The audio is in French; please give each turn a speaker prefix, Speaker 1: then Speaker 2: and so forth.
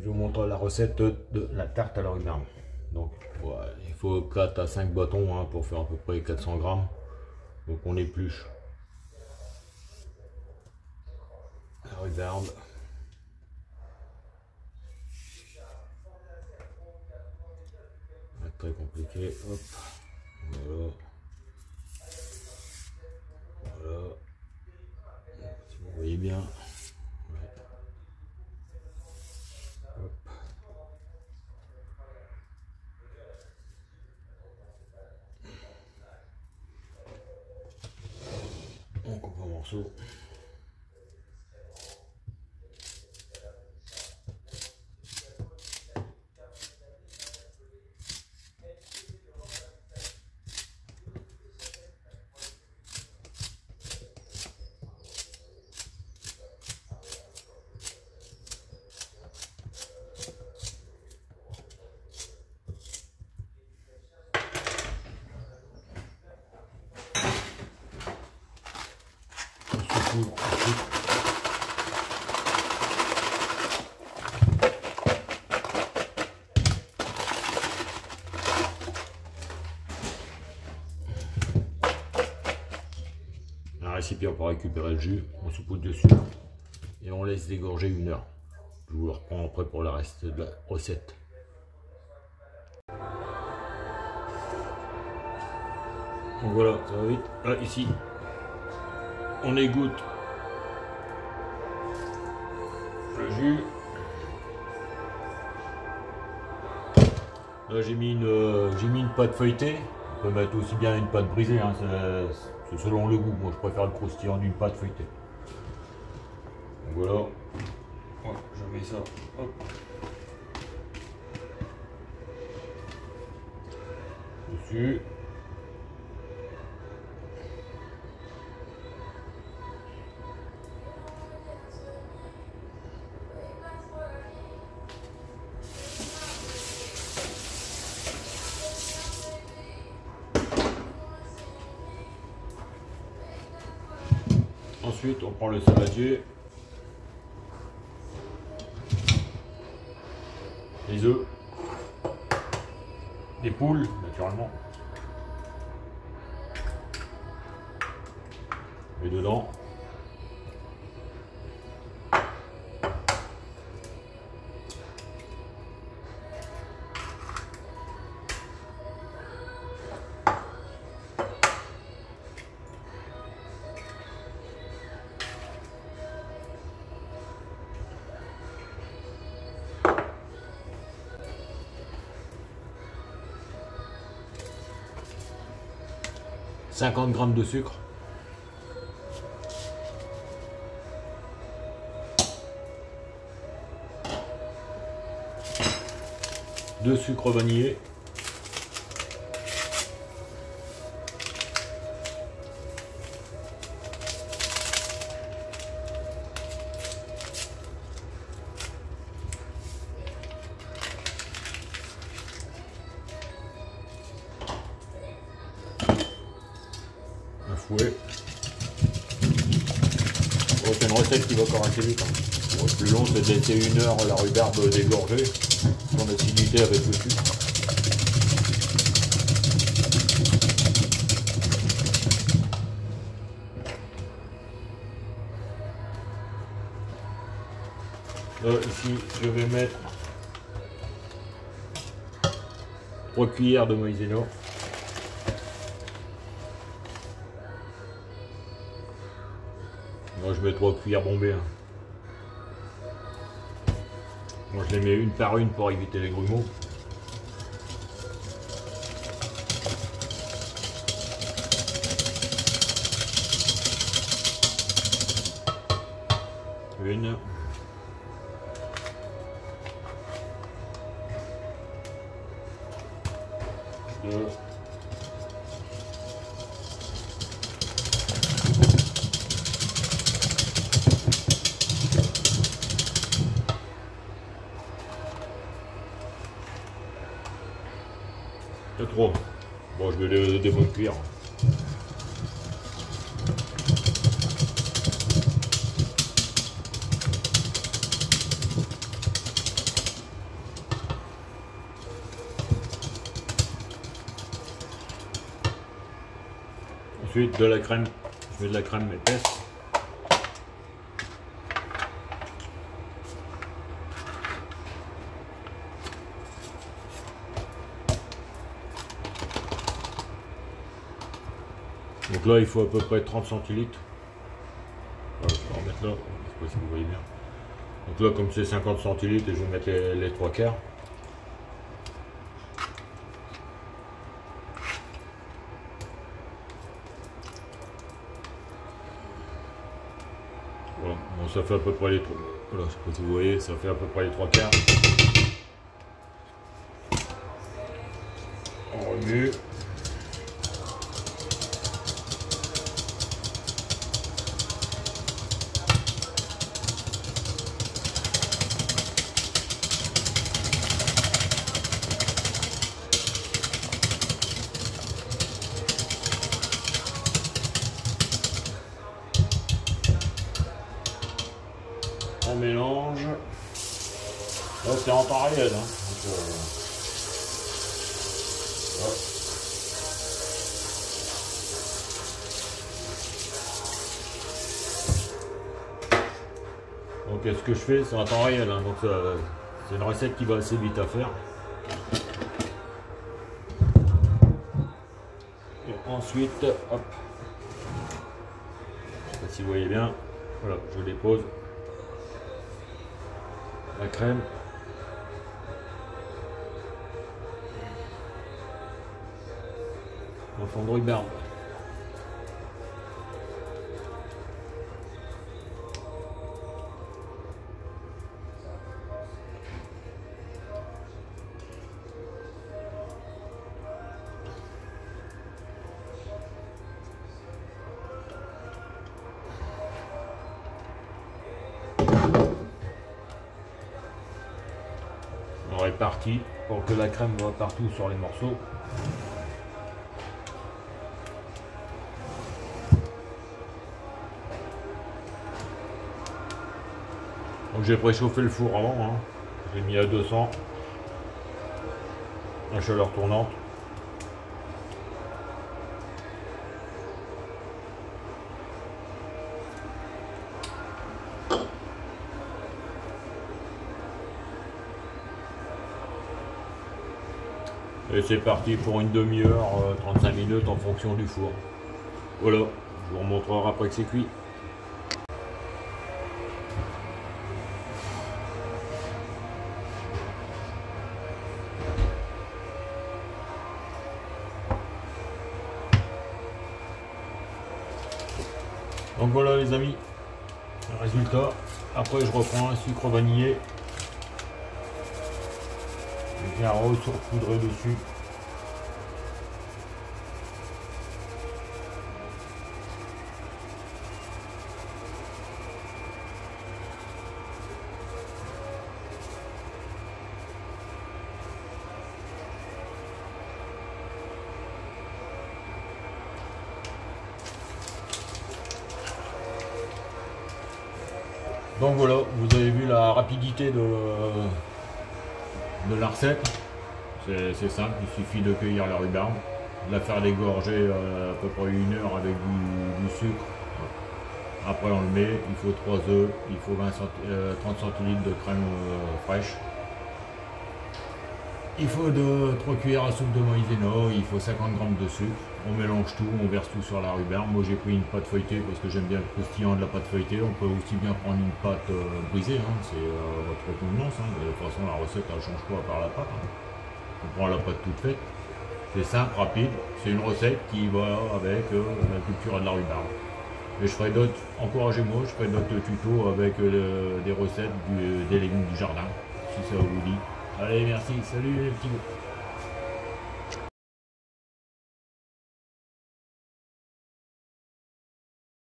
Speaker 1: je vous montre la recette de la tarte à la rhubarbe. Donc ouais, il faut 4 à 5 bâtons hein, pour faire à peu près 400 grammes. Donc on épluche la rhubarbe. Très compliqué. Hop. Voilà. Voilà. Si vous voyez bien. Ouais. Hop. On coupe en morceaux. Un récipient pour récupérer le jus, on saupoudre dessus et on laisse dégorger 1 heure. Je vous le reprends après pour le reste de la recette. Donc voilà, ça va vite. Là, ici, on égoutte le jus. Là, j'ai mis une pâte feuilletée. On peut mettre aussi bien une pâte brisée, hein, c'est selon le goût. Moi, je préfère le croustillant d'une pâte feuilletée. Donc voilà. Oh, je mets ça. Hop. Dessus. Ensuite, on prend le saladier, les œufs, des poules, naturellement, et dedans, « 50 g de sucre, de sucre vanillé, un fouet. Bon, c'est une recette qui va encore assez vite. Hein. Bon, le plus long, c'est de laisser 1 heure la rhubarbe dégorger, son acidité avec le sucre. Là, ici, je vais mettre 3 cuillères de maïzena. Moi je mets 3 cuillères bombées. Hein. Moi je les mets une par une pour éviter les grumeaux. Une. 2. 3. Bon, je vais des bonnes cuillères. Ensuite de la crème, je mets de la crème épaisse. Donc là il faut à peu près 30 centilitres. Voilà, je vais en remettre là, je sais pas si vous voyez bien. Donc là comme c'est 50 centilitres et je vais mettre les 3/4. Voilà, bon, ça fait à peu près les 3. Voilà, je sais pas si vous voyez, ça fait à peu près les 3/4. On remue. On mélange. Là c'est en temps réel. Hein. Donc, ouais. Donc ce que je fais c'est en temps réel. Hein. Donc c'est une recette qui va assez vite à faire. Et ensuite, hop. Je sais pas si vous voyez bien. Voilà, je dépose la crème. Au fond de rhubarbe. On répartit pour que la crème va partout sur les morceaux. Donc j'ai préchauffé le four avant, hein. J'ai mis à 200, à chaleur tournante. Et c'est parti pour une demi-heure, 35 minutes en fonction du four. Voilà, je vous remontrerai après que c'est cuit. Donc voilà les amis, le résultat. Après je reprends un sucre vanillé. Je viens resaupoudrer dessus. Donc voilà, vous avez vu la rapidité de la recette. C'est simple, il suffit de cueillir la rhubarbe, de la faire dégorger à peu près 1 heure avec du sucre. Après on le met, il faut 3 œufs, il faut 30 centilitres de crème fraîche. Il faut 3 cuillères à soupe de maïzena, il faut 50 g de sucre. On mélange tout, on verse tout sur la rhubarbe. Moi j'ai pris une pâte feuilletée parce que j'aime bien le croustillant de la pâte feuilletée. On peut aussi bien prendre une pâte brisée, hein. C'est votre convenance. Hein. De toute façon la recette elle change pas par la pâte. Hein. On prend la pâte toute faite. C'est simple, rapide. C'est une recette qui va avec la culture de la rhubarbe. Et je ferai d'autres, encouragez-moi, je ferai d'autres tutos avec des recettes des légumes du jardin, si ça vous dit. Allez, merci, salut les petits.